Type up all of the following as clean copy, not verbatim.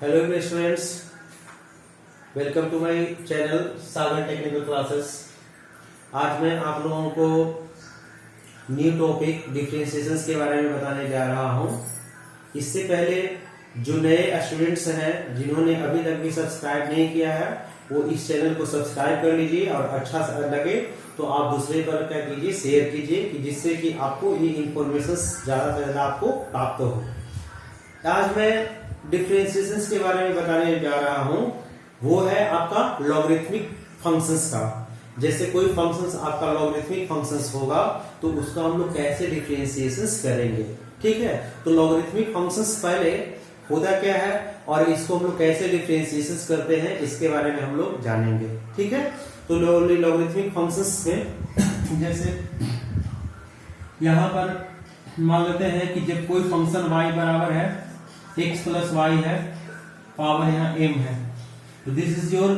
Hello students, welcome to my channel Sagar technical classes. आज मैं आप लोगों को न्यू टॉपिक डिफरेंशिएशंस के बारे में बताने जा रहा हूं। इससे पहले जो नए स्टूडेंट्स हैं जिन्होंने अभी तक भी सब्सक्राइब नहीं किया है वो इस चैनल को सब्सक्राइब कर लीजिए और अच्छा लगे तो आप दूसरे पर क्या कीजिए, शेयर कीजिए कि जिससे कि आपको ये इंफॉर्मेशन ज्यादा से ज्यादा आपको प्राप्त हो। आज मैं डिफरेंशिएशंस के बारे में बताने जा रहा हूं, वो है आपका लॉगरिथमिक फंक्शंस का। जैसे कोई फंक्शंस आपका लॉगरिथमिक फंक्शंस होगा तो उसका हम लोग कैसे डिफरेंशिएशंस करेंगे, ठीक है। तो लॉगरिथमिक फंक्शंस पहले होता क्या है और इसको हम लोग कैसे डिफरेंशिएशंस करते हैं इसके बारे में हम लोग जानेंगे, ठीक है। तो लॉगरिथमिक फंक्शंस में जैसे यहां पर मान लेते हैं कि जब कोई फंक्शन y बराबर है x प्लस वाई है, पावर यहाँ m है, तो दिस इज योर।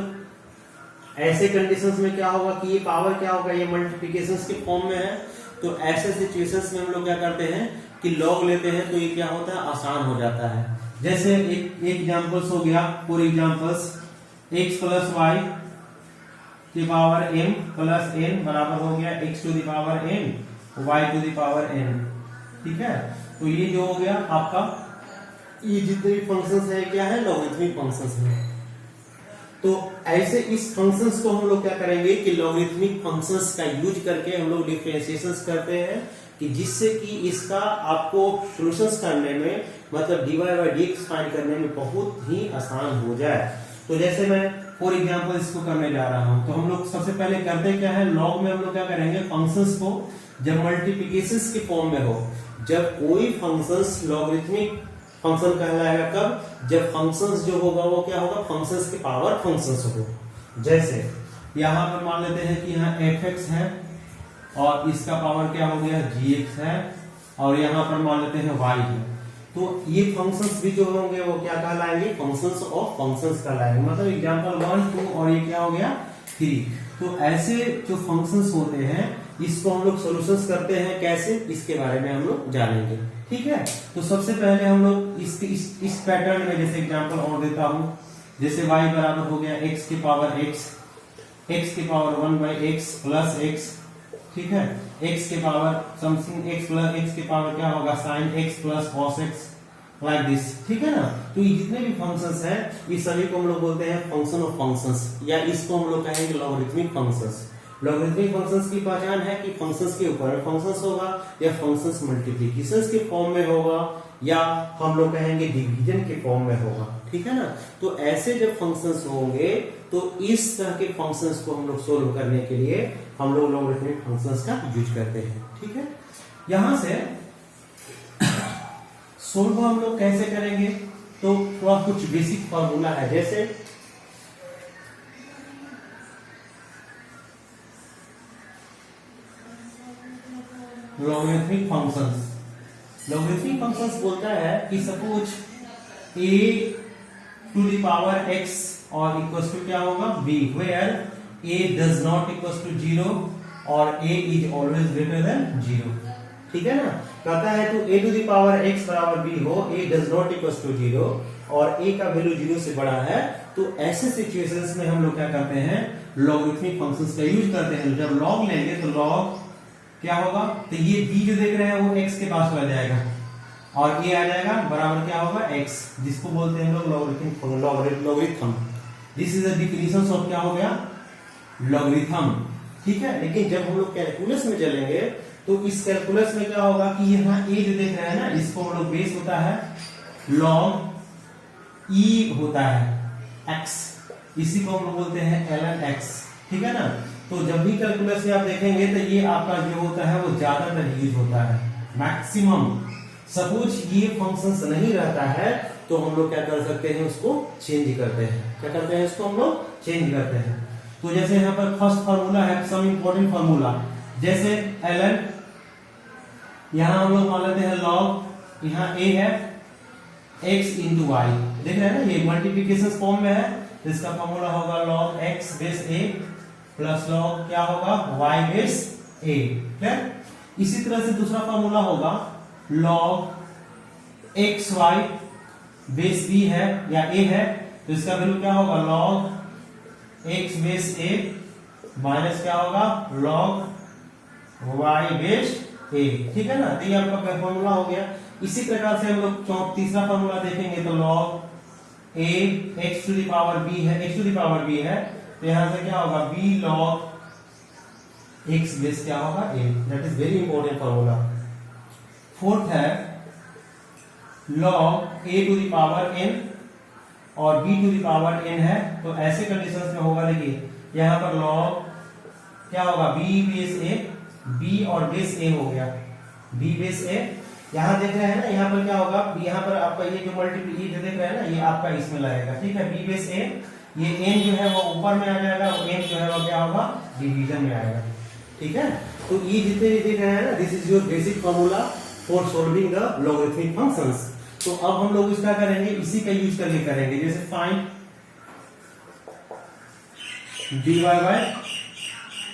ऐसे कंडीशंस में क्या होगा कि ये पावर क्या होगा, ये मल्टीप्लिकेशंस के फॉर्म में है। तो ऐसे सिचुएशंस में हम लोग क्या करते हैं कि लॉग लेते हैं तो ये क्या होता है, आसान हो जाता है। जैसे एक एग्जांपल्स हो गया, for examples x plus y की पावर m प्लस n बराबर हो गया x to the power n y to the power n, ठीक है। तो ये जो हो गया आपका, ये जितने भी फंक्शंस है क्या है, लॉगरिथमिक फंक्शंस है। तो ऐसे इस फंक्शंस को हम लोग क्या करेंगे कि लॉगरिथमिक फंक्शंस का यूज करके हम लोग डिफरेंशिएशंस करते हैं कि जिससे कि इसका आपको सॉल्यूशंस करने में, मतलब dy बाय dx फाइंड करने में बहुत ही आसान हो जाए। तो जैसे मैं फॉर एग्जांपल इसको करने जा रहा हूं, तो हम लोग सबसे पहले करते क्या है, लॉग में हम लोग क्या करेंगे, फंक्शंस को जब मल्टीप्लिकेशंस के फॉर्म में हो, जब कोई फंक्शंस लॉगरिथमिक फंक्शन कहलाएगा कब, जब फंक्शंस जो होगा वो क्या होगा, फंक्शंस के पावर फंक्शंस हो। जैसे यहां पर मान लेते हैं कि यहाँ fx है और इसका पावर क्या हो गया, gx है, और यहां पर मान लेते हैं y है। तो ये फंक्शंस भी जो होंगे वो क्या कहलाएंगे, फंक्शंस ऑफ फंक्शंस कहलाएंगे। मतलब एग्जांपल 1 2 और ये क्या हो गया 3। तो ऐसे जो फंक्शंस होते हैं इसको हम लोग सॉल्यूशंस करते हैं कैसे, इसके बारे में हम लोग जानेंगे, ठीक है। तो सबसे पहले हम लोग इस पैटर्न में जैसे एग्जांपल और देता हूं, जैसे y बराबर हो गया x की पावर x की power 1 by x plus x, ठीक है। x के power something x plus x के पावर क्या होगा, sin x plus cos x, like this, ठीक है ना। तो ये जितने भी फंक्शंस हैं ये सभी को हम लोग बोलते हैं फंक्शन ऑफ फंक्शंस, या इसको हम लोग कहेंगे लॉगरिथमिक फंक्शंस। लॉगरिथमिक फंक्शंस की पहचान है कि फंक्शंस के ऊपर फंक्शंस होगा, या फंक्शंस मल्टीप्लिकेशंस के फॉर्म में होगा, या हम लोग कहेंगे डिवीजन के फॉर्म में होगा, ठीक है ना। तो ऐसे जब फंक्शंस होंगे तो इस तरह के फंक्शंस को हम लोग सोल्व करने के लिए हम लोग लॉगरिथमिक फंक्शंस का यूज करते हैं, ठीक है। यहां से सोल्व हम लोग कैसे करेंगे, तो थोड़ा कुछ बेसिक फॉर्मूला है। जैसे लॉगरिथमिक फंक्शंस बोलता है कि suppose a to the power x और इक्वल्स टू क्या होगा b, where a does not equals to 0 और a is always greater than 0, ठीक है ना। कहता है तो a to the power x बराबर b हो, a does not equals to 0 और a का वैल्यू 0 से बड़ा है, तो ऐसे सिचुएशंस में हम लोग क्या करते हैं, लॉगरिथमिक फंक्शंस का यूज करते हैं। जब लॉग लेंगे तो लॉग क्या होगा, तो ये b जो देख रहे हैं वो x के पास चला जाएगा और ये आ जाएगा बराबर क्या होगा x, जिसको बोलते हैं हम लोग logarithm. This is the definition of क्या हो गया, लॉगरिथम, ठीक है। लेकिन जब हम लोग कैलकुलस में चलेंगे तो इस कैलकुलस में क्या होगा कि यहाँ a जो देख रहे हैं ना, इसको हम लोग बेस होता है log e होता है x, इसी को हम लोग बोलते हैं ln x, ठीक है ना। तो जब भी कैलकुलस में आप देखेंगे तो ये आपका जो होता है वो ज्यादातर यूज होता है, मैक्सिमम। सपोज ये फंक्शंस नहीं रहता है तो हम लोग क्या कर सकते हैं, उसको चेंज करते हैं। क्या करते हैं, इसको हम लोग चेंज करते हैं। तो जैसे यहाँ पर फर्स्ट फार्मूला है, सम इंपॉर्टेंट फार्मूला, जैसे ln, यहाँ हम लोग मान लेते हैं log, यहाँ a है x इंटू वाई, देख रहे हैं ना, ये मल्टीप्लिकेशन फॉर्म में है, तो इसका फार्मूला होगा log x base a plus log क्या होगा y बेस a, ठीक। इसी तरह से दूसरा फार्मूला होगा log xy बेस बी है या ए है, तो इसका वैल्यू क्या होगा log x बेस ए माइनस क्या होगा log y बेस ए। ठीक है ना, तो ये आपका फॉर्मूला हो गया। इसी प्रकार से हम लोग तीसरा फॉर्मूला देखेंगे, तो log a x to the power b है, x to the power b है, तो यहां से क्या होगा b log x बेस क्या होगा a। That is very important formula. Fourth है log a to the power n और b to the power n है, तो ऐसे कंडीशंस में होगा, देखिए यहां पर log क्या होगा b बेस a, b और बेस a हो गया, b बेस a। यहां देख रहे हैं ना, यहां पर क्या होगा, यहां पर आपका ये जो मल्टीप्लाई ये देख रहे हैं ना, ये आपका इसमें लगेगा। ठीक है, b बेस a, ये n जो है वो ऊपर में आ जाएगा और n जो है वो क्या होगा डिवीजन में आएगा। ठीक है, तो ये जितने भी देख रहे हैं ना, this is your basic formula for solving the logarithmic functions. तो अब हम लोग इसका करेंगे, इसी का यूज करके करेंगे, जैसे find dy by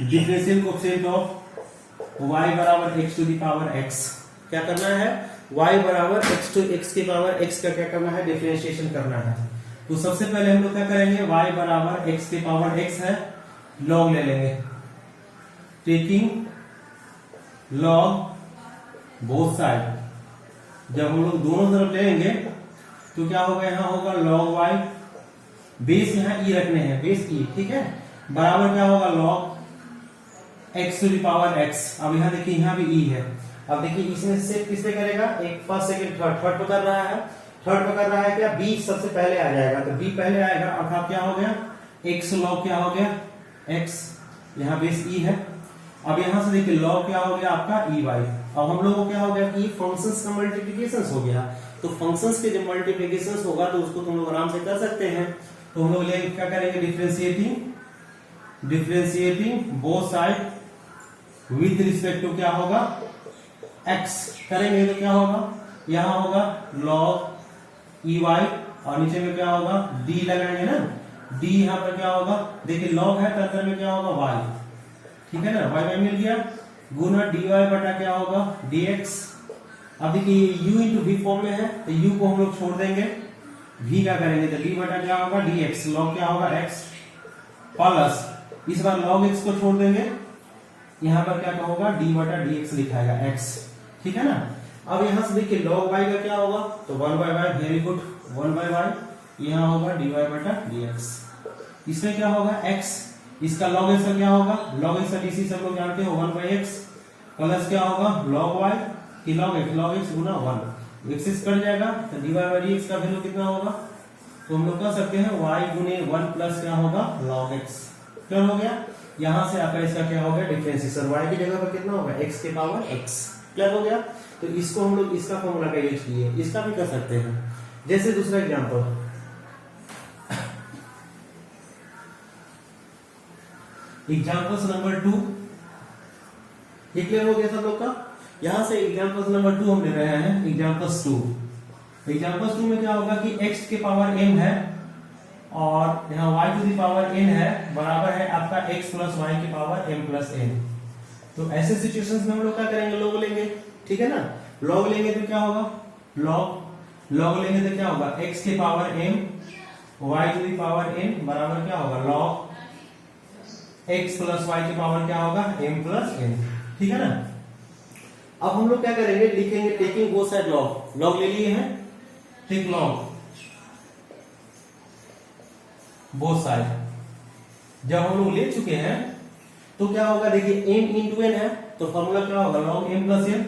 differential coefficient of y बराबर x to the power x। क्या करना है, y बराबर x के पावर x का क्या करना है, डिफरेंशिएशन करना है। तो सबसे पहले हम लोग क्या करेंगे, y बराबर x के पावर x है, log ले लेंगे, टेकिंग log बोथ साइड। जब हम लोग दोनों तरफ लेंगे तो क्या होगा, यहां होगा log y, बेस यहां e रखने हैं, बेस e। ठीक है, बराबर क्या होगा log x to the power x। अब यहाँ देखिए यहाँ भी e है। अब देखिए इसमें से किससे करेगा, एक फर्स्ट सेकंड थर्ड पकड़ रहा है, थर्ड पकड़ रहा है, क्या b सबसे पहले आ जाएगा, तो b पहले आएगा, अर्थात क्या हो गया x log क्या हो गया x, यहाँ बेस e है। अब यहां से देखिए log क्या हो गया आपका e y। अब हम लोगों को क्या हो गया कि फंक्शंस का मल्टीप्लिकेशन हो गया, तो फंक्शंस के जब मल्टीप्लिकेशन होगा तो उसको तुम लोग आराम से कर सकते हैं। तो हम लोग क्या करेंगे, differentiating both side with respect to क्या होगा x करेंगे, तो क्या होगा, यहां होगा log e y और नीचे में क्या होगा d लगाएंगे ना, d यहां पर क्या होगा, देखिए log है तो अंदर में क्या होगा y। ठीक है ना, y मिल गया, गुना dy बटा क्या होगा dx। अब देखिए u इंटू v फॉर्म में है, तो u को हम लोग छोड़ देंगे, v का करेंगे, तो d बटा क्या होगा dx, log क्या होगा x प्लस इस बार log x को छोड़ देंगे, यहां पर क्या होगा d बटा dx लिखाएगा x। ठीक है ना, अब यहां से देखिए log y का क्या होगा, तो 1 by y, very good, 1 by y, यहां होगा dy बटा dx। इसमें क्या होगा x, इसका log x का क्या होगा, log x का dc सब लोग जानते हो 1 by x, प्लस क्या होगा log y की log x गुना 1, x कट जाएगा, तो dy by dx का वैल्यू कितना होगा, तो हम लोग कह सकते हैं y गुने 1 प्लस क्या होगा log x। क्या हो गया, यहां से आपका इसका क्या हो गया डिफरेंशिएशन, y की जगह पर कितना होगा x के पावर x। क्या हो गया, तो इसको हम लोग इसका फॉर्मूला का यूज किए, इसका भी कर सकते हैं। जैसे दूसरा एग्जांपल, एग्जांपल्स नंबर 2, ये क्लियर हो गया सब लोग का। यहां से एग्जांपल्स नंबर 2 हम ले रहे हैं, एग्जांपल्स 2। एग्जांपल्स 2 में क्या होगा कि x के पावर m है और यहाँ y to the power n है, बराबर है आपका x प्लस y के पावर m प्लस n। तो ऐसे सिचुएशंस में हम लोग क्या करेंगे, log लेंगे। ठीक है ना, log लेंगे तो क्या होगा, log लेंगे तो क्या होगा x के power m y to the power n बराबर क्या होगा log x प्लस y के पावर क्या होगा m प्लस n। ठीक है ना, अब हम लोग क्या करेंगे, लिखेंगे टेकिंग बोथ साइड log ले लिए हैं, टेक log बोथ साइड। जब हम लोग ले चुके हैं तो क्या होगा, देखिए m इंटू n है, तो फॉर्मूला क्या होगा log m प्लस n,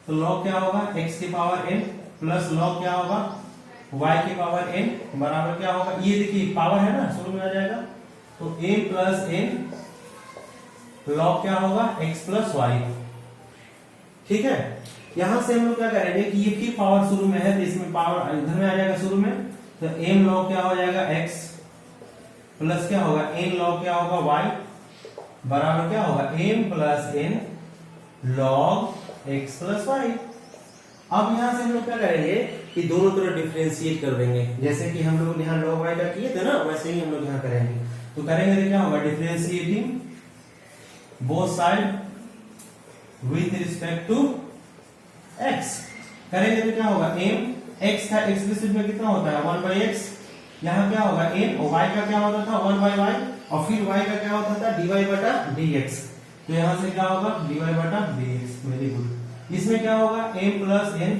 तो log क्या होगा x के पावर n प्लस log क्या होगा y के पावर n बराबर क्या होगा, ये देखिए पावर है ना, शुरू में आ जाएगा, तो m प्लस n log क्या होगा x प्लस y। ठीक है, यहां से हम लोग क्या करेंगे कि ये फिर पावर शुरू में है, तो इसमें पावर इधर में आ जाएगा शुरू में, तो m log क्या हो जाएगा x प्लस क्या होगा n log क्या होगा y बराबर क्या होगा m plus n log x plus y। अब यहां से हम लोग क्या करेंगे कि दोनों तरफ डिफरेंशिएट कर देंगे, जैसे कि हम लोग यहाँ log y का किए थे ना, वैसे ही हम लोग यहाँ करेंगे। तो करेंगे तो क्या होगा, differentiating both side with respect to x। करेंगे तो क्या होगा m x का x बेसिस में कितना होता है 1/x, यहाँ क्या होगा n, और y का क्या होता था 1/y, और फिर y का क्या होता था dy/dx, तो यहाँ से क्या होगा dy/dx। Very good. इसमें क्या होगा m प्लस n,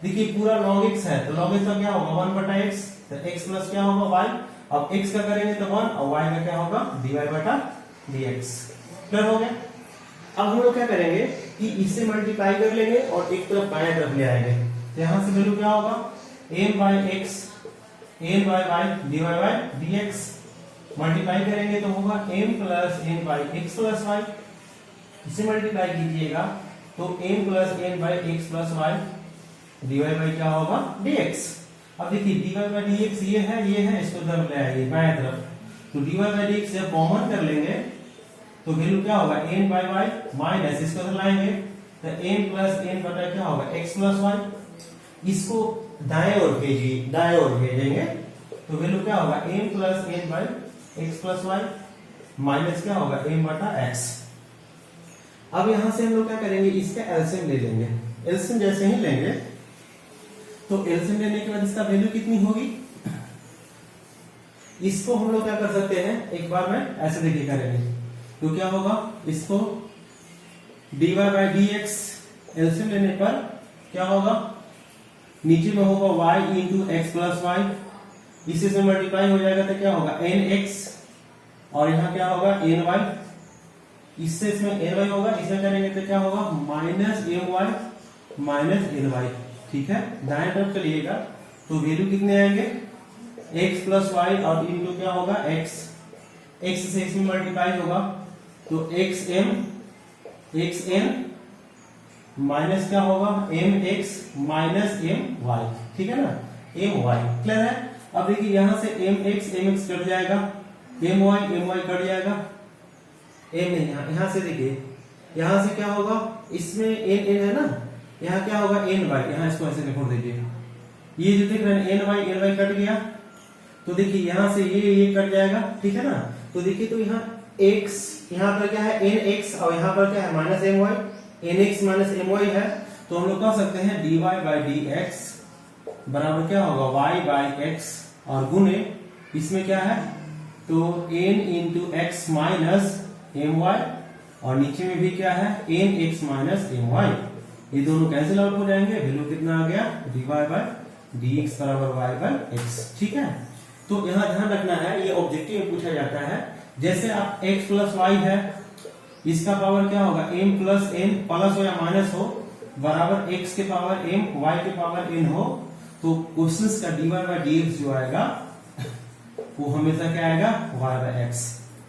देखिए पूरा log x है तो log x का क्या होगा 1/x, तो x प्लस क्या होगा y, अब x का करेंगे तो 1 और y का क्या होगा dy/dx। क्लियर हो गया। अब हम लोग क्या करेंगे कि इससे मल्टीप्लाई कर लेंगे और एक तरफ बाएं तरफ ले आएंगे, तो यहां से वैल्यू क्या होगा m/x n/y dy/dx, मल्टीप्लाई करेंगे तो होगा m plus n/x plus y, इसे मल्टीप्लाई कीजिएगा तो m plus n/x plus y dy क्या होगा dx। अब देखिए dy/dx ये है, इसको तरफ ले आइए बाएं तरफ, तो dy/dx जब कॉमन कर लेंगे तो वैल्यू क्या होगा n/y माइनस इसको तो लाएंगे तो m प्लस n बटा क्या होगा x प्लस y, इसको दाएं ओर भेजिए, दाएं ओर भेजेंगे तो वैल्यू क्या होगा m plus n/x plus y minus क्या होगा m बटा x। अब यहां से हम लोग क्या करेंगे इसका एलसीएम ले लेंगे, एलसीएम जैसे ही लेंगे तो एलसीएम लेने के बाद इसका वैल्यू कितनी होगी, इसको हम लोग क्या कर सकते हैं एक बार में ऐसे देखिए करेंगे तो क्या होगा, इसको dy/dx एलसीएम लेने पर क्या होगा, नीचे में होगा y into x plus y, इसी से मल्टीप्लाई हो जाएगा तो क्या होगा nx, और यहाँ क्या होगा ny, इससे इसमें ny होगा, इसमें करेंगे तो क्या होगा माइनस my माइनस ny। ठीक है, दाएं तरफ चलिएगा तो वैल्यू कितने आएंगे x प्लस वाई और इंटू क्या होगा x, x से इसमें मल्टीप्लाई होगा तो xn माइनस क्या होगा mx माइनस my, ठीक है ना my। क्लियर है। अब देखिए यहां से mx कट जाएगा, my कट जाएगा, यहां से देखिए यहां से क्या होगा, इसमें n है ना, यहाँ क्या होगा ny, यहाँ इसको ऐसे लिख दीजिए, ये जो देख रहे हैं ny कट गया, तो देखिए यहां से ये कट जाएगा, ठीक है ना। तो देखिए तो यहाँ x, यहाँ पर क्या है nx और यहाँ पर क्या है minus my, nx minus my है, तो हम लोग कह सकते हैं dy/dx बराबर क्या होगा y/x, और गुने इसमें क्या है तो n into x minus my, और नीचे में भी क्या है nx माइनस my, ये दोनों कैंसिल आउट हो जाएंगे, वैल्यू कितना आ गया dy/dx बराबर y/x। ठीक है, तो यहाँ ध्यान रखना है ये ऑब्जेक्टिव में पूछा जाता है, जैसे आप x प्लस वाई है, इसका पावर क्या होगा m प्लस n, प्लस हो या माइनस हो, बराबर x के पावर m y के पावर n हो, तो क्वेश्चंस का dy/dx जो आएगा वो हमेशा क्या आएगा y/x।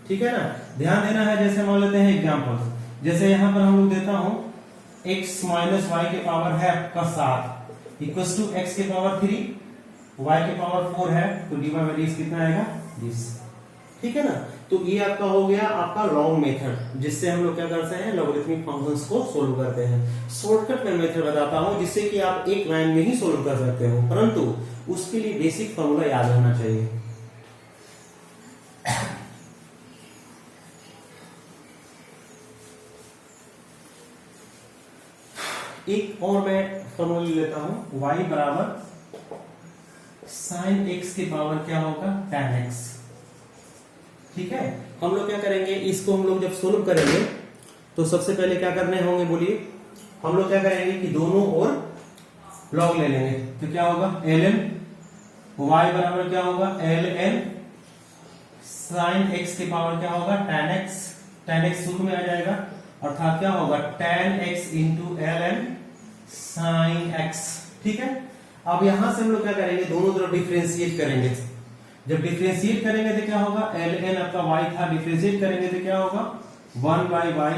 ठीक है ना, ध्यान देना है। जैसे मान लेते हैं एग्जांपल, जैसे यहाँ पर हम लोग देता हूं x माइनस वाई के पावर है आपका 7 इक्वल टू x के पावर 3 y के पावर 4 है, तो dy/dx कितना आएगा 20। ठीक है ना, तो ये आपका हो गया आपका लॉन्ग मेथड, जिससे हम लोग क्या करते हैं लॉगरिथमिक फंक्शंस को सोल्व करते हैं। शॉर्टकट में मेथड बताता हूं जिससे कि आप एक लाइन में ही सोल्व कर सकते हो, परंतु उसके लिए बेसिक फॉर्मूला याद होना चाहिए। एक और मैं फॉर्मूला लेता हूं, y बराबर साइन x के पावर क्या होगा tan x। ठीक है, हम लोग क्या करेंगे, इसको हम लोग जब सोल्व करेंगे तो सबसे पहले क्या करने होंगे बोलिए, हम लोग क्या करेंगे कि दोनों ओर लॉग ले लेंगे, तो क्या होगा ln y बराबर क्या होगा ln साइन x के पावर क्या होगा tan x शुरू में आ जाएगा, अर्थात क्या होगा tan x into ln sine x। ठीक है, अब यहां से हम लोग क्या करेंगे दोनों तरफ डिफरेंशिएट करेंगे, जब डिफरेंशिएट करेंगे तो क्या होगा ln आपका y था, डिफरेंशिएट करेंगे तो क्या होगा 1/y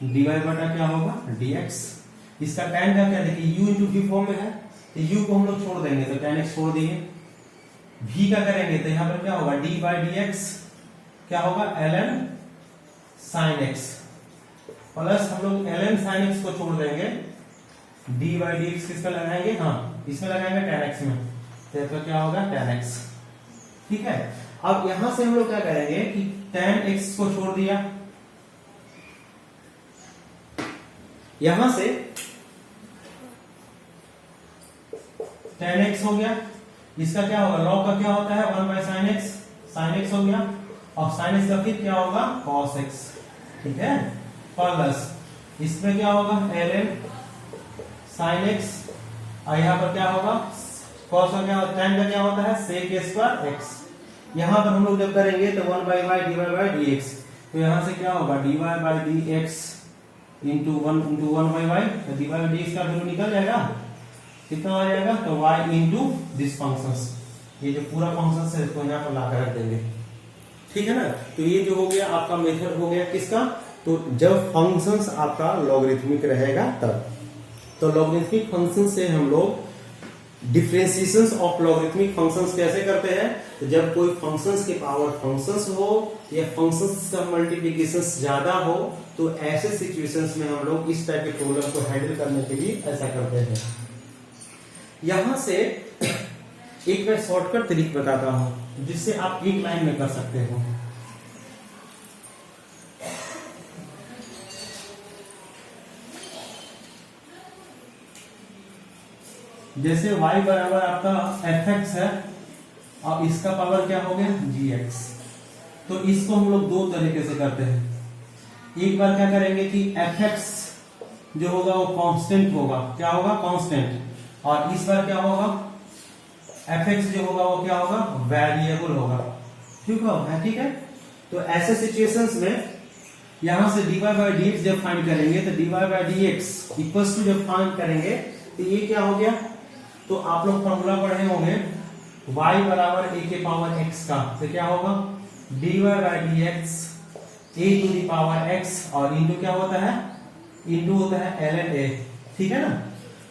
dy बटा क्या होगा dx। इसका tan का क्या देखिए u इंटू v फॉर्म में है, तो u को हम लोग छोड़ देंगे तो tan x छोड़ दिए, v का करेंगे तो यहाँ पर क्या होगा d/dx क्या होगा ln sin x, प्लस हम लोग ln sin x को छोड़ देंगे, d/dx किस पे लगाएंगे, हाँ इसमें लगाएंगे tan x में, तो क्या होगा tan x। ठीक है, अब यहां से हम लोग क्या करेंगे कि tan x को छोड़ दिया, यहां से tan x हो गया, इसका क्या होगा, log का क्या होता है 1/sin x हो गया, और sin x का फिर क्या होगा cos x, ठीक है, प्लस इसमें क्या होगा ln sin x, और यहाँ पर क्या होगा cos का क्या होता है, tan का क्या होता है sec स्क्वायर x। यहाँ पर हम लोग जब करेंगे तो 1/y dy/dx, तो यहाँ से क्या होगा dy/dx इंटू 1/y, तो dy/dx का वैल्यू निकल जाएगा, कितना आ जाएगा, तो y इंटू दिस फंक्शंस, ये जो पूरा फंक्शन है इसको यहाँ पर ला कर रख देंगे, ठीक है ना। तो ये जो हो गया आपका मेथड हो गया किसका, तो जब फंक्शंस आपका लॉगरिथमिक रहेगा तब। तो लॉगरिथमिक फंक्शन से हम लोग डिफरेंशिएशंस ऑफ लॉगरिथमिक फंक्शंस कैसे करते हैं, तो जब कोई फंक्शंस के पावर फंक्शंस हो या फंक्शंस का मल्टीप्लिकेशंस ज्यादा हो, तो ऐसे सिचुएशंस में हम लोग इस टाइप के प्रॉब्लम को हैंडल करने के लिए ऐसा करते हैं। यहां से एक मैं शॉर्टकट तरीका बताता हूं जिससे आप एक लाइन में कर सकते हो। जैसे y बराबर आपका fx है और इसका पावर क्या हो गया gx, तो इसको हम लोग दो तरीके से करते हैं। एक बार क्या करेंगे कि fx जो होगा वो कांस्टेंट होगा, क्या होगा कांस्टेंट, और इस बार क्या होगा fx जो होगा वो क्या होगा वेरिएबल होगा, ठीक है। तो ऐसे सिचुएशंस में यहां से dy/dx जब फाइंड करेंगे तो dy/dx इक्वल्स टू जब फाइंड करेंगे तो ये क्या हो गया, तो आप लोग फॉर्मूला पढ़े होंगे y बराबर a के पावर x का, तो क्या होगा dy/dx a to the power x, और इंटू क्या होता है, इंटू होता है ln a, ठीक है ना।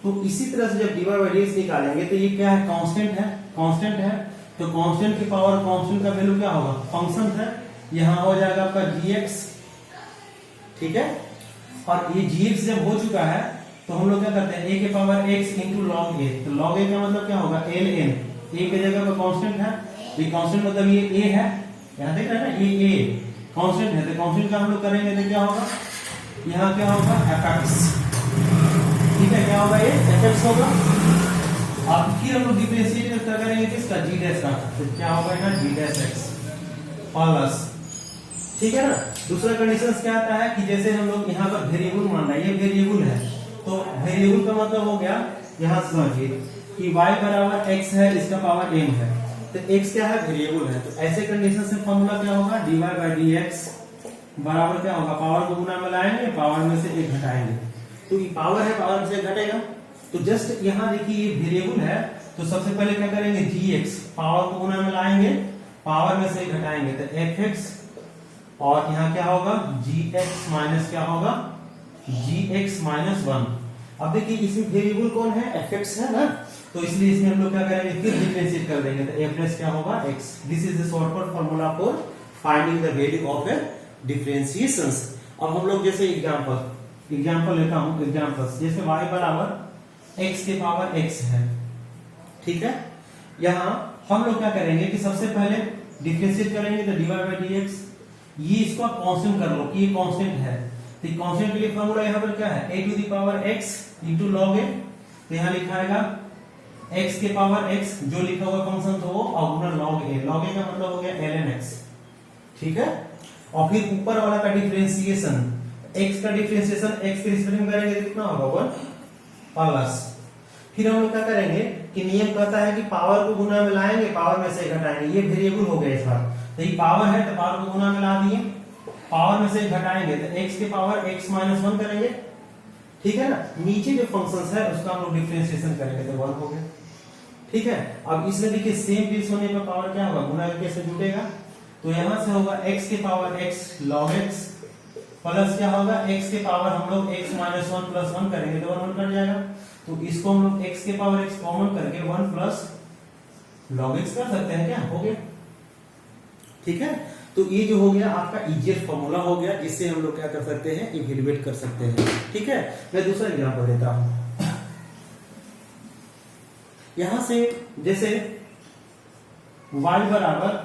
तो इसी तरह से जब dy/dx निकालेंगे तो ये क्या है कांस्टेंट है, तो कांस्टेंट की पावर कांस्टेंट का वैल्यू क्या होगा फंक्शन है, यहां हो जाएगा आपका gx, ठीक है। और ये gx जब हो चुका है तो हम लोग क्या करते हैं a के power x into log a, तो log a का मतलब क्या होगा ln, a की जगह पर कांस्टेंट है, ये कांस्टेंट मतलब ये a है, यहां देख रहे हैं ना ये a कांस्टेंट है, तो कांस्टेंट का हम लोग करेंगे तो क्या होगा, यहाँ क्या होगा fx, ठीक है, क्या होगा ये fx होगा, और फिर हम लोग डिफरेंशिएट करेंगे किसका g डैश का, तो क्या होगा यहाँ g डैश x प्लस, ठीक है ना। दूसरा कंडीशन क्या आता है कि जैसे हम लोग यहाँ पर वेरिएबल मान रहे हैं, ये वेरिएबल है, तो वेरिएबल का मतलब हो गया, यहां समझिए कि y बराबर x है, इसका पावर m है, तो x क्या है वेरिएबल है, तो ऐसे कंडीशन से फॉर्मूला क्या होगा dy/dx बराबर क्या होगा, पावर को गुना में लाएंगे, पावर में से एक घटाएंगे, तो ये पावर है, पावर से घटेगा, तो जस्ट यहाँ देखिए ये वेरिएबल है, तो सबसे पहले क्या करेंगे gx पावर को गुना में लाएंगे, पावर में से घटाएंगे, तो fx, और यहाँ क्या होगा gx माइनस क्या होगा gx माइनस 1। अब देखिए इसमें वेरिएबल कौन है fx है ना, तो इसलिए इसमें हम लोग क्या करेंगे फिर डिफरेंशिएट कर देंगे, तो f प्लस क्या होगा x। This is the shortcut formula for finding the value of A differentiations. अब हम लोग जैसे एग्जांपल लेता हूं, एग्जांपल्स जैसे y बराबर x के पावर x है, ठीक है। यहां हम लोग क्या करेंगे कि सबसे पहले डिफरेंशिएट करेंगे, तो dy/dx ये इसको आप कांस्टेंट कर लो कि ये कांस्टेंट है, तो कांस्टेंट के लिए फॉर्मूला यहाँ पर क्या है a to the power x into log a, तो यहाँ लिखा है x के पावर x जो लिखा हुआ फंक्शन तो वो और गुना log a का मतलब हो गया ln x, ठीक है। और फिर ऊपर वाला का डिफरेंशिएशन, x का डिफरेंशिएशन x के रिस्पेक्ट में करेंगे तो कितना होगा 1 प्लस, फिर हम लोग क्या करेंगे कि नियम कहता है कि पावर को गुना में लाएंगे, पावर में से घटाएंगे, ये वेरिएबल हो गया इस बार, तो ये पावर है तो पावर को गुना में ला दिए, पावर में से घटाएंगे तो x के पावर x माइनस 1 करेंगे, ठीक है ना। नीचे जो फंक्शंस है उसका हम लोग डिफरेंशिएशन करेंगे तो 1 हो गया, ठीक है। अब इसमें देखिए सेम बेस होने पर पावर क्या होगा गुना कैसे जुटेगा, तो यहां से होगा x के power x log x plus क्या होगा x के पावर हम लोग x माइनस 1 प्लस 1 करेंगे तो 1 कट जाएगा, तो इसको हम लोग x के पावर x कॉमन करके 1 प्लस log x कर सकते हैं, क्या हो गया, ठीक है। तो ये जो हो गया आपका इजिएस्ट फॉर्मूला हो गया, जिससे हम लोग क्या कर सकते हैं इवैल्यूएट कर सकते हैं, ठीक है। मैं दूसरा एग्जांपल देता हूं, यहां से जैसे y बराबर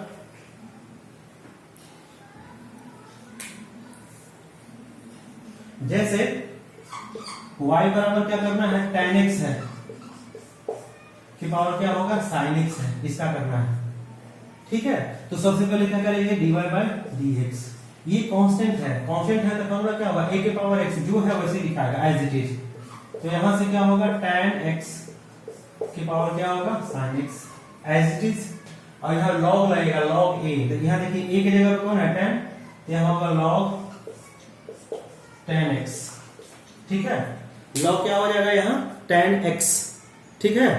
क्या करना है tan x है, की पावर क्या होगा sin x है, इसका करना है। ठीक है, तो सबसे पहले क्या करेंगे dy बाय dx। ये कांस्टेंट है तो फॉर्मूला क्या होगा a के पावर x जो है वैसे लिखाएगा एज इट इज। तो यहां से क्या होगा tan x की पावर क्या होगा sin x as it is. और यहां log लगेगा log a, तो यहां देखिए a की जगह कौन है tan, तो यहां होगा log tan x। ठीक है, log क्या हो जाएगा यहाँ tan x। ठीक है,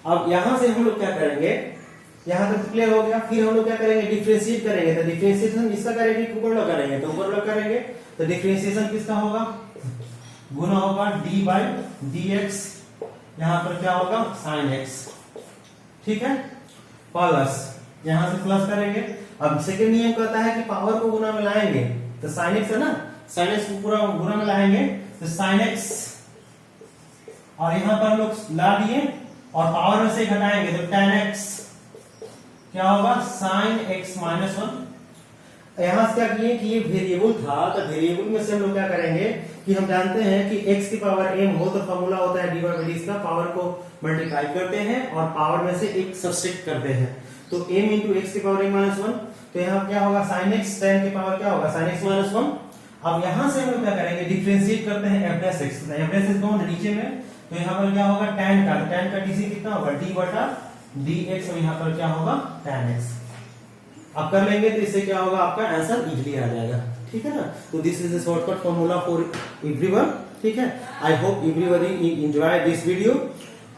अब यहां से हम लोग क्या करेंगे, यहां तक क्लियर हो गया। फिर हम लोग क्या करेंगे डिफरेंशिएट करेंगे, तो डिफरेंशिएशन इसका करेंगे ऊपर लोग करेंगे, तो ऊपर लोग करेंगे तो डिफरेंशिएशन किसका होगा, गुना होगा d बाय dx, यहां पर क्या होगा sin x। ठीक है, प्लस यहां से प्लस करेंगे। अब सेकंड नियम कहता है कि पावर को गुना में लाएंगे, तो sin x है ना, sin x को पूरा गुना में लाएंगे तो sin x, और यहां पर हम लोग ला दिए और पावर में से घटाएंगे तो tan x क्या होगा sin x माइनस 1। यहां से क्या किए कि ये वेरिएबल था, तो वेरिएबल में से हम लोग क्या करेंगे कि हम जानते हैं कि x की पावर m हो तो फॉर्मूला होता है dy बाई dx का, पावर को मल्टीप्लाई करते हैं और पावर में से एक सब्सट्रैक्ट करते हैं, तो m इंटू x की पावर m माइनस 1। तो यहाँ क्या होगा sin x, tan की पावर क्या होगा sin x माइनस 1। अब यहां से हम लोग क्या करेंगे डिफरेंशिएट करते हैं f डैश x, तो f डैश x कौन है नीचे में, तो यहाँ पर क्या होगा tan का dc कितना होगा d बटा dx, और यहाँ पर क्या होगा tan x। अब कर लेंगे तो इससे क्या होगा आपका आंसर इजीली आ जाएगा। ठीक है ना, तो this is the shortcut formula for everyone. ठीक है, I hope everybody enjoy this video.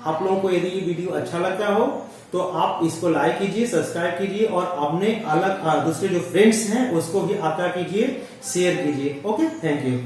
आप लोगों को यदि ये वीडियो अच्छा लगता हो तो आप इसको लाइक कीजिए, सब्सक्राइब कीजिए और अपने अलग दूसरे जो फ्रेंड्स हैं उसको भी आता कीजिए, शेयर कीजिए। Okay, thank you.